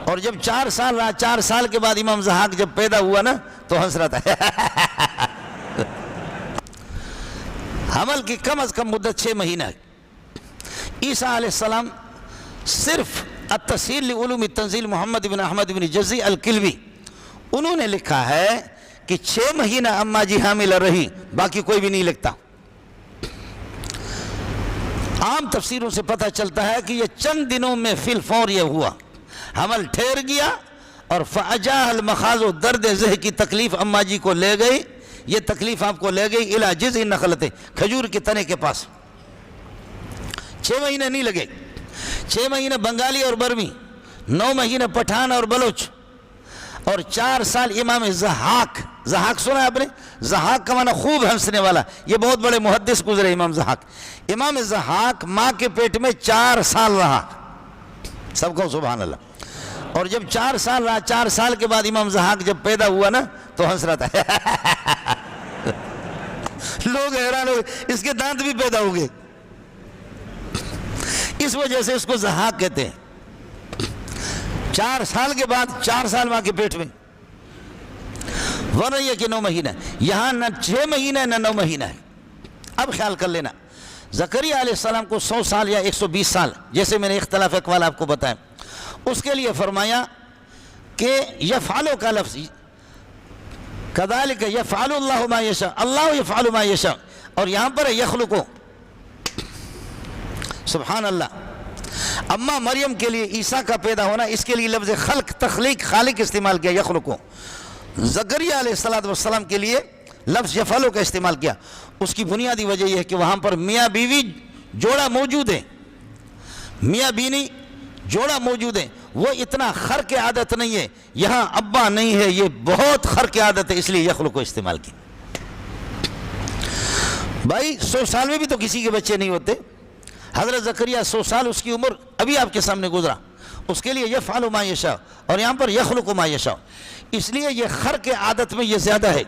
اور جب 4 سال رہا، 4 سال کے بعد امام ضحاک جب پیدا ہوا نا تو ہنس رہا تھا۔ حمل کی کم از کم مدت 6 مہینہ ہے۔ عیسیٰ علیہ السلام صرف التسہیل لعلوم التنزیل محمد بن احمد بن جزی الکلوی انہوں نے لکھا ہے کہ 6 مہینہ اماں جی حاملہ رہی، باقی کوئی بھی نہیں لکھتا۔ عام تفسیروں سے پتہ چلتا ہے کہ یہ چند دنوں میں فی الفور یہ ہوا، حمل ٹھہر گیا اور فَأَجَاهَ الْمَخَاضُ درد ذہ کی تکلیف اماں جی کو لے گئی، یہ تکلیف آپ کو لے گئی اِلَى جِذْعِ النَّخْلَةِ کھجور کے تنے کے پاس۔ 6 مہینے نہیں لگے، 6 مہینے بنگالی اور برمی، 9 مہینے پٹھان اور بلوچ، اور 4 سال امام ضحاک۔ ضحاک سنا ہے آپ نے؟ ضحاک کا معنی خوب ہنسنے والا، یہ بہت بڑے محدث گزرے امام ضحاک۔ امام ضحاک ماں کے پیٹ میں 4 سال رہا، سب کو سبحان اللہ۔ اور جب 4 سال رہا، 4 سال کے بعد امام ضحاک جب پیدا ہوا نا تو ہنس رہا تھا۔ لوگ حیران ہو گئے، اس کے دانت بھی پیدا ہو گئے، اس وجہ سے اس کو ضحاک کہتے ہیں۔ 4 سال کے بعد 4 سال ماں کے پیٹ میں، ورنہ یہ کہ 9 مہینہ، یہاں نہ 6 مہینہ نہ 9 مہینہ ہے۔ اب خیال کر لینا، زکریا علیہ السلام کو 100 سال یا 120 سال جیسے میں نے اختلاف اقوال آپ کو بتایا، اس کے لیے فرمایا کہ یفعلو کا لفظ کذالک یفعل اللہ ما یشاء، اللہ یفعل ما یشاء، اور یہاں پر یخلقو، سبحان اللہ۔ اما مریم کے لیے عیسیٰ کا پیدا ہونا، اس کے لیے لفظ خلق، تخلیق، خالق استعمال کیا، یخلقو۔ زکریا علیہ السلام کے لیے لفظ یفعلو کا استعمال کیا، اس کی بنیادی وجہ یہ ہے کہ وہاں پر میاں بیوی جوڑا موجود ہے، میاں بینی جوڑا موجود ہے، وہ اتنا خرق عادت نہیں ہے، یہاں ابا نہیں ہے، یہ بہت خرق عادت ہے، اس لیے یخلق کو استعمال کی۔ بھائی 100 سال میں بھی تو کسی کے بچے نہیں ہوتے، حضرت زکریا 100 سال اس کی عمر ابھی آپ کے سامنے گزرا، اس کے لیے یفعل ما یشاء، اور یہاں پر یخلق ما یشاء، اس لیے یہ خرق عادت میں یہ زیادہ ہے۔